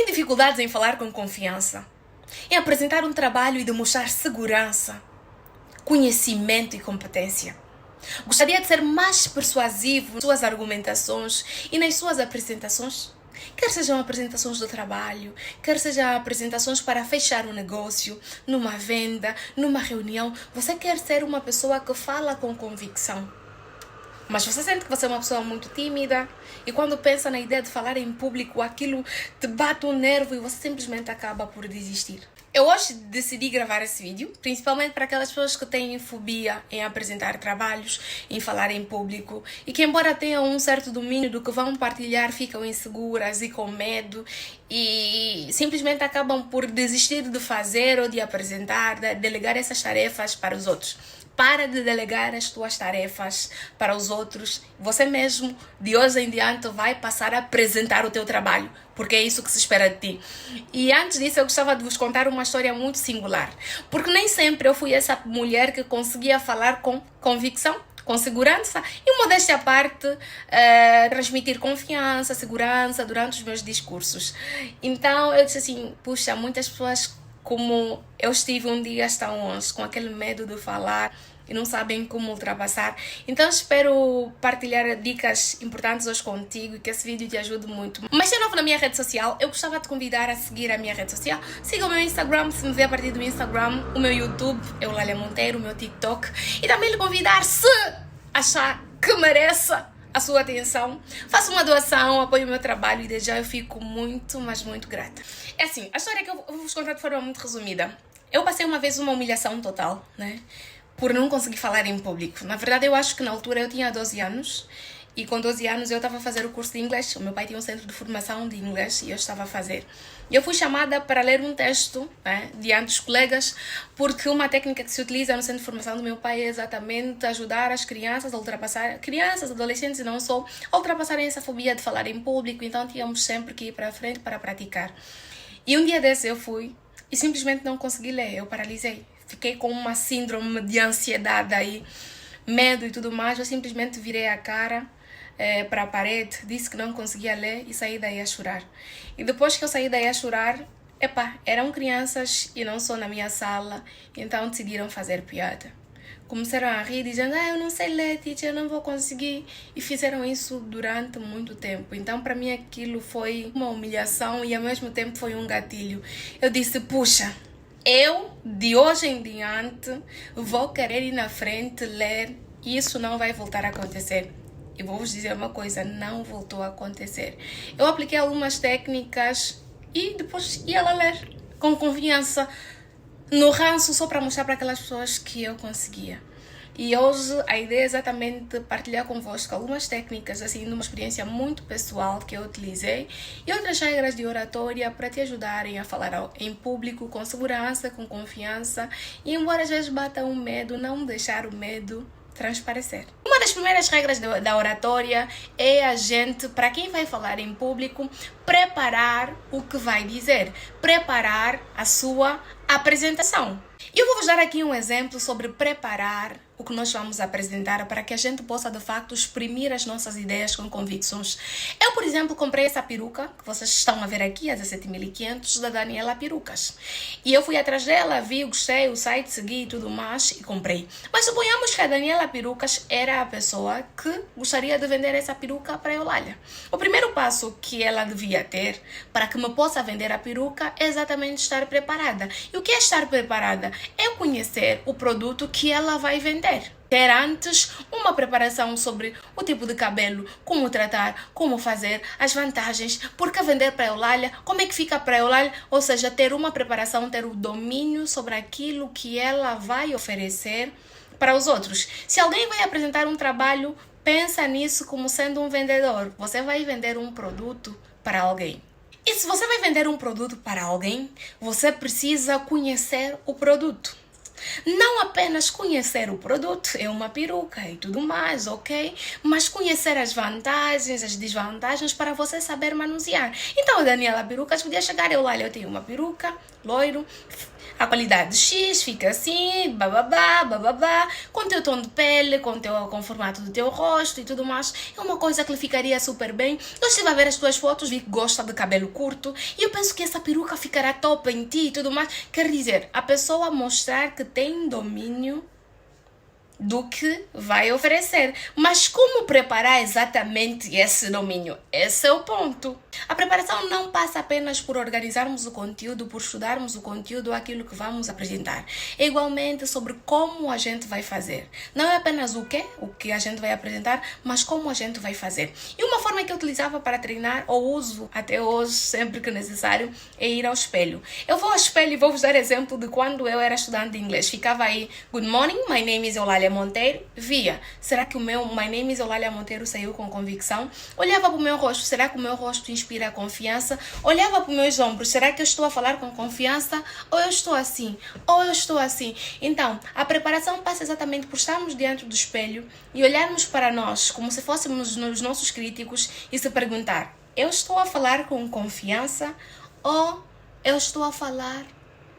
Tem dificuldades em falar com confiança, em apresentar um trabalho e demonstrar segurança, conhecimento e competência. Gostaria de ser mais persuasivo nas suas argumentações e nas suas apresentações? Quer sejam apresentações do trabalho, quer sejam apresentações para fechar um negócio, numa venda, numa reunião. Você quer ser uma pessoa que fala com convicção. Mas você sente que você é uma pessoa muito tímida e quando pensa na ideia de falar em público, aquilo te bate um nervo e você simplesmente acaba por desistir. Eu hoje decidi gravar esse vídeo, principalmente para aquelas pessoas que têm fobia em apresentar trabalhos, em falar em público e que, embora tenham um certo domínio do que vão partilhar, ficam inseguras e com medo e simplesmente acabam por desistir de fazer ou de apresentar, de delegar essas tarefas para os outros. Para de delegar as tuas tarefas para os outros. Você mesmo, de hoje em diante, vai passar a apresentar o teu trabalho, porque é isso que se espera de ti. E antes disso, eu gostava de vos contar uma história muito singular, porque nem sempre eu fui essa mulher que conseguia falar com convicção, com segurança e, modéstia à parte, transmitir confiança, segurança durante os meus discursos. Então eu disse assim, puxa, muitas pessoas como eu estive um dia estão hoje com aquele medo de falar e não sabem como ultrapassar. Então espero partilhar dicas importantes hoje contigo e que esse vídeo te ajude muito. Mas se é novo na minha rede social, eu gostava de convidar a seguir a minha rede social. Siga o meu Instagram, se me vê a partir do Instagram, o meu YouTube, Eulália Monteiro, o meu TikTok. E também lhe convidar, se achar que mereça a sua atenção, faça uma doação, apoie o meu trabalho e desde já eu fico muito, mas muito grata. É assim, a história que eu vou vos contar de forma muito resumida. Eu passei uma vez uma humilhação total, né? Por não conseguir falar em público. Na verdade, eu acho que na altura eu tinha 12 anos e com 12 anos eu estava a fazer o curso de inglês. O meu pai tinha um centro de formação de inglês e eu estava a fazer. E eu fui chamada para ler um texto, né, diante dos colegas, porque uma técnica que se utiliza no centro de formação do meu pai é exatamente ajudar as crianças a ultrapassar, crianças, adolescentes e não só, a ultrapassarem essa fobia de falar em público. Então tínhamos sempre que ir para a frente para praticar. E um dia desse eu fui e simplesmente não consegui ler, eu paralisei. Fiquei com uma síndrome de ansiedade aí, medo e tudo mais. Eu simplesmente virei a cara para a parede, disse que não conseguia ler e saí daí a chorar. E depois que eu saí daí a chorar, eram crianças e não só na minha sala, então decidiram fazer piada. Começaram a rir, dizendo, eu não sei ler, teacher, eu não vou conseguir. E fizeram isso durante muito tempo. Então, para mim, aquilo foi uma humilhação e, ao mesmo tempo, foi um gatilho. Eu disse, puxa, eu, de hoje em diante, vou querer ir na frente, ler, e isso não vai voltar a acontecer. E vou vos dizer uma coisa, não voltou a acontecer. Eu apliquei algumas técnicas e depois ia lá ler, com confiança, no ranço, só para mostrar para aquelas pessoas que eu conseguia. E hoje a ideia é exatamente partilhar convosco algumas técnicas, assim, de uma experiência muito pessoal que eu utilizei e outras regras de oratória para te ajudarem a falar em público com segurança, com confiança e, embora às vezes bata um medo, não deixar o medo transparecer. Uma das primeiras regras da oratória é a gente, para quem vai falar em público, preparar o que vai dizer, preparar a sua apresentação. Eu vou vos dar aqui um exemplo sobre preparar o que nós vamos apresentar para que a gente possa, de facto, exprimir as nossas ideias com convicções. Eu, por exemplo, comprei essa peruca, que vocês estão a ver aqui, a 17.500, da Daniela Perucas. E eu fui atrás dela, vi, gostei, o site, segui e tudo mais e comprei. Mas suponhamos que a Daniela Perucas era a pessoa que gostaria de vender essa peruca para a Eulália. O primeiro passo que ela devia ter para que me possa vender a peruca é exatamente estar preparada. E o que é estar preparada? É conhecer o produto que ela vai vender. Ter antes uma preparação sobre o tipo de cabelo, como tratar, como fazer, as vantagens, por que vender para a Eulália, como é que fica para a Eulália, ou seja, ter uma preparação, ter o domínio sobre aquilo que ela vai oferecer para os outros. Se alguém vai apresentar um trabalho, pensa nisso como sendo um vendedor. Você vai vender um produto para alguém. E se você vai vender um produto para alguém, você precisa conhecer o produto. Não apenas conhecer o produto, é uma peruca e tudo mais, ok? Mas conhecer as vantagens, as desvantagens para você saber manusear. Então a Daniela Perucas podia chegar, Eulália, eu tenho uma peruca, loiro, a qualidade X fica assim, bababá, bababá, com o teu tom de pele, com o formato do teu rosto e tudo mais. É uma coisa que lhe ficaria super bem. Eu estive a ver as tuas fotos, vi que gosta de cabelo curto e eu penso que essa peruca ficará top em ti e tudo mais. Quer dizer, a pessoa mostrar que tem domínio do que vai oferecer. Mas como preparar exatamente esse domínio? Esse é o ponto. A preparação não passa apenas por organizarmos o conteúdo, por estudarmos o conteúdo, aquilo que vamos apresentar. É igualmente sobre como a gente vai fazer. Não é apenas o que a gente vai apresentar, mas como a gente vai fazer. E uma forma que eu utilizava para treinar, ou uso até hoje, sempre que necessário, é ir ao espelho. Eu vou ao espelho e vou vos dar exemplo de quando eu era estudante de inglês. Ficava aí, good morning, my name is Eulália Monteiro. Via, será que o meu my name is Eulália Monteiro saiu com convicção? Olhava para o meu rosto, será que o meu rosto inspira confiança? Olhava para os meus ombros, será que eu estou a falar com confiança? Ou eu estou assim? Ou eu estou assim? Então, a preparação passa exatamente por estarmos diante do espelho e olharmos para nós como se fôssemos os nossos críticos e se perguntar, eu estou a falar com confiança ou eu estou a falar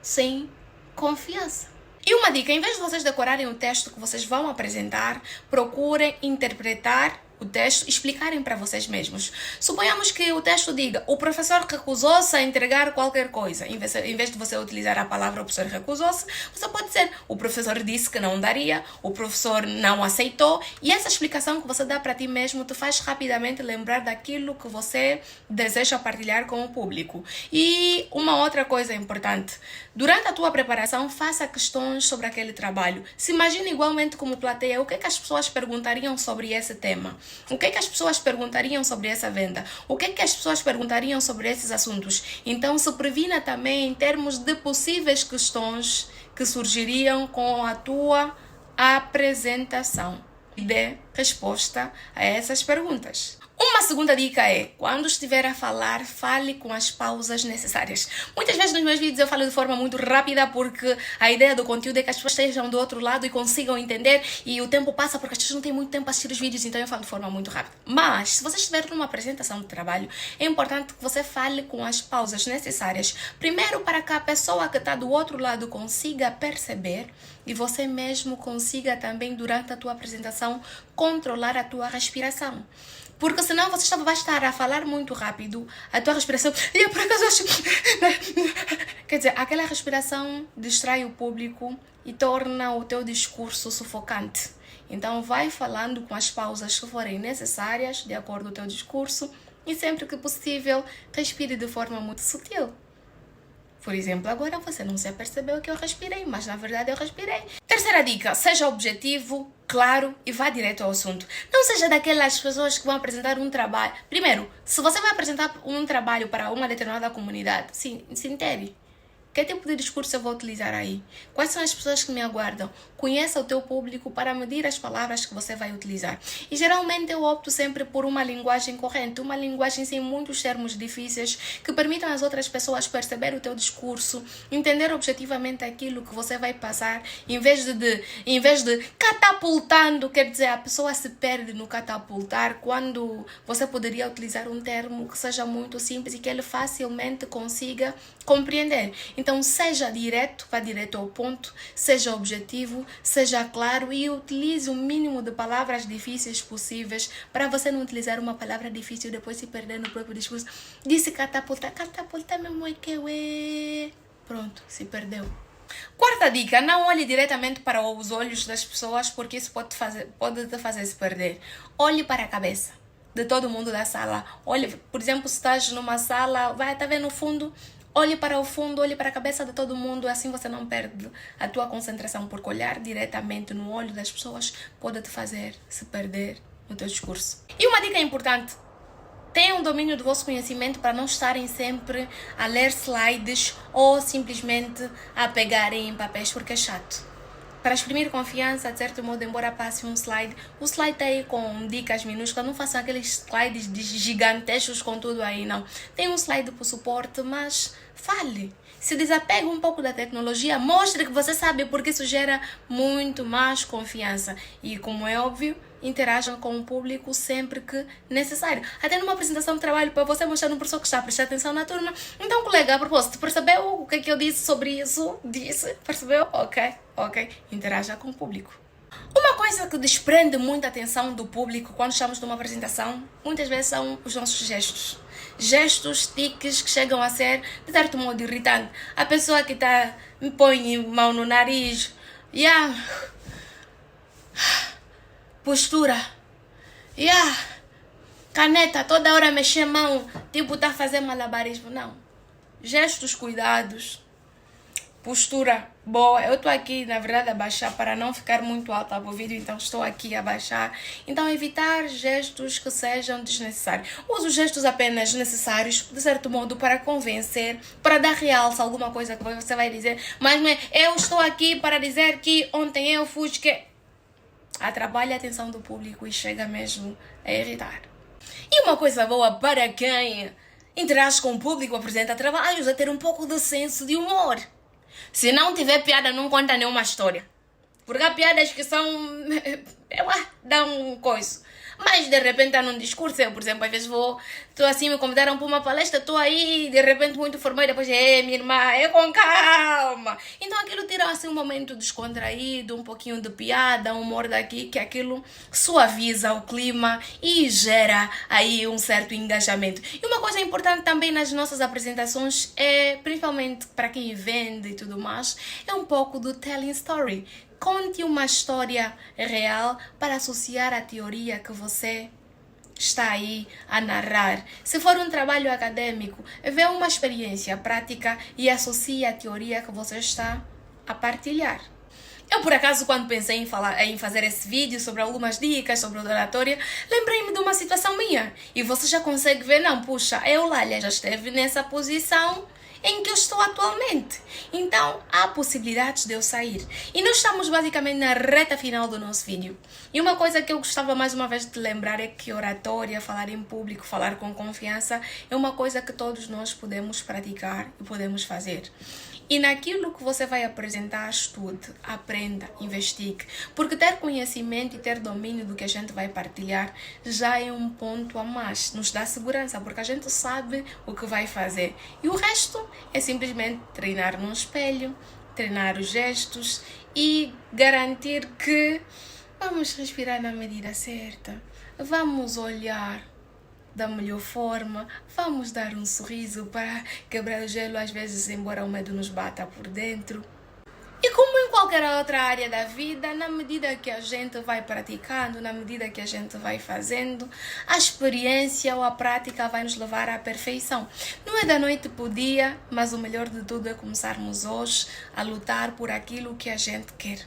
sem confiança? E uma dica, em vez de vocês decorarem o texto que vocês vão apresentar, procurem interpretar o texto e explicarem para vocês mesmos. Suponhamos que o texto diga, o professor recusou-se a entregar qualquer coisa. Em vez de você utilizar a palavra o professor recusou-se, você pode dizer, o professor disse que não daria, o professor não aceitou. E essa explicação que você dá para ti mesmo te faz rapidamente lembrar daquilo que você deseja partilhar com o público. E uma outra coisa importante, durante a tua preparação, faça questões sobre aquele trabalho. Se imagine igualmente como plateia, o que é que as pessoas perguntariam sobre esse tema? O que é que as pessoas perguntariam sobre essa venda? O que é que as pessoas perguntariam sobre esses assuntos? Então, se previna também em termos de possíveis questões que surgiriam com a tua apresentação. Dê resposta a essas perguntas. Uma segunda dica é, quando estiver a falar, fale com as pausas necessárias. Muitas vezes nos meus vídeos eu falo de forma muito rápida porque a ideia do conteúdo é que as pessoas estejam do outro lado e consigam entender e o tempo passa porque as pessoas não têm muito tempo para assistir os vídeos, então eu falo de forma muito rápida. Mas, se você estiver numa apresentação de trabalho, é importante que você fale com as pausas necessárias. Primeiro, para que a pessoa que está do outro lado consiga perceber e você mesmo consiga também, durante a tua apresentação, controlar a tua respiração. Porque senão você vai estar a falar muito rápido, a tua respiração... E eu por acaso acho... Quer dizer, aquela respiração distrai o público e torna o teu discurso sufocante. Então vai falando com as pausas que forem necessárias, de acordo com o teu discurso, e sempre que possível, respire de forma muito sutil. Por exemplo, agora você não se apercebeu que eu respirei, mas na verdade eu respirei. Terceira dica, seja objetivo, claro e vá direto ao assunto. Não seja daquelas pessoas que vão apresentar um trabalho. Primeiro, se você vai apresentar um trabalho para uma determinada comunidade, se intere. Que tipo de discurso eu vou utilizar aí? Quais são as pessoas que me aguardam? Conheça o teu público para medir as palavras que você vai utilizar. E geralmente eu opto sempre por uma linguagem corrente, uma linguagem sem muitos termos difíceis que permitam às outras pessoas perceber o teu discurso, entender objetivamente aquilo que você vai passar, em vez de catapultando, quer dizer, a pessoa se perde no catapultar quando você poderia utilizar um termo que seja muito simples e que ele facilmente consiga compreender. Então, seja direto, vá direto ao ponto, seja objetivo, seja claro e utilize o mínimo de palavras difíceis possíveis para você não utilizar uma palavra difícil e depois se perder no próprio discurso. Disse catapultar mesmo é que pronto, se perdeu. Quarta dica, não olhe diretamente para os olhos das pessoas porque isso pode te fazer se perder. Olhe para a cabeça de todo mundo da sala. Olhe, por exemplo, se estás numa sala, tá vendo no fundo? Olhe para o fundo, olhe para a cabeça de todo mundo, assim você não perde a tua concentração, porque olhar diretamente no olho das pessoas pode te fazer se perder no teu discurso. E uma dica importante, tenham domínio do vosso conhecimento para não estarem sempre a ler slides ou simplesmente a pegarem em papéis, porque é chato. Para exprimir confiança, de certo modo, embora passe um slide, o slide está aí com dicas minúsculas, não façam aqueles slides gigantescos com tudo aí, não. Tem um slide para o suporte, mas fale. Se desapegue um pouco da tecnologia, mostre que você sabe, porque isso gera muito mais confiança. E, como é óbvio, interajam com o público sempre que necessário. Até numa apresentação de trabalho, para você mostrar no professor que está a prestar atenção na turma. Então, colega, a propósito, percebeu o que é que eu disse sobre isso? Disse? Percebeu? Ok. Interaja com o público. Uma coisa que desprende muita atenção do público quando estamos numa apresentação, muitas vezes são os nossos gestos. Gestos, tiques que chegam a ser, de certo modo, irritante. A pessoa que me põe mão no nariz, postura, caneta, toda hora mexer a mão, tipo tá fazendo malabarismo. Não. Gestos cuidados, postura boa. Eu estou aqui, na verdade, a baixar para não ficar muito alta o vídeo, então estou aqui a baixar. Então, evitar gestos que sejam desnecessários. Uso gestos apenas necessários, de certo modo, para convencer, para dar realce a alguma coisa que você vai dizer. Mas não é, eu estou aqui para dizer que ontem eu fui que... Atrapalha a atenção do público e chega mesmo a irritar. E uma coisa boa para quem interage com o público, apresenta trabalhos, é ter um pouco de senso de humor. Se não tiver piada, não conta nenhuma história. Porque há piadas que são... dão coisa. Mas de repente está num discurso, eu, por exemplo, às vezes estou assim, me convidaram para uma palestra, estou aí, de repente muito formal, e depois, minha irmã, é com calma. Então aquilo tira assim um momento descontraído, um pouquinho de piada, um humor daqui, que aquilo suaviza o clima e gera aí um certo engajamento. E uma coisa importante também nas nossas apresentações é, principalmente para quem vende e tudo mais, é um pouco do telling story. Conte uma história real para associar a teoria que você está aí a narrar. Se for um trabalho acadêmico, vê uma experiência prática e associe a teoria que você está a partilhar. Eu, por acaso, quando pensei em fazer esse vídeo sobre algumas dicas sobre oratória, lembrei-me de uma situação minha. E você já consegue ver, não, puxa, eu, Lália, já esteve nessa posição em que eu estou atualmente. Então, há possibilidades de eu sair. E nós estamos basicamente na reta final do nosso vídeo. E uma coisa que eu gostava mais uma vez de lembrar é que oratória, falar em público, falar com confiança, é uma coisa que todos nós podemos praticar e podemos fazer. E naquilo que você vai apresentar, estude, aprenda, investigue. Porque ter conhecimento e ter domínio do que a gente vai partilhar já é um ponto a mais. Nos dá segurança, porque a gente sabe o que vai fazer. E o resto é simplesmente treinar no espelho, treinar os gestos e garantir que vamos respirar na medida certa. Vamos olhar da melhor forma, vamos dar um sorriso para quebrar o gelo, às vezes, embora o medo nos bata por dentro. E como em qualquer outra área da vida, na medida que a gente vai praticando, na medida que a gente vai fazendo, a experiência ou a prática vai nos levar à perfeição. Não é da noite para o dia, mas o melhor de tudo é começarmos hoje a lutar por aquilo que a gente quer.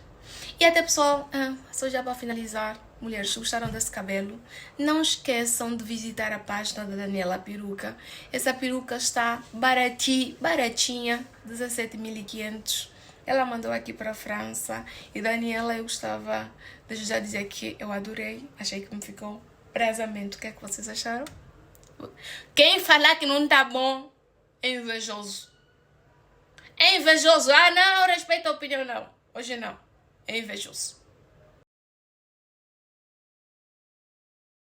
E até, pessoal, só já para finalizar, mulheres, se gostaram desse cabelo, não esqueçam de visitar a página da Daniela Peruca. Essa peruca está baratinha, 17.500. Ela mandou aqui para a França. E Daniela, eu gostava de já dizer que eu adorei. Achei que me ficou brasamente. O que é que vocês acharam? Quem falar que não está bom é invejoso. É invejoso. Não, respeita a opinião, não. Hoje não. É invejoso.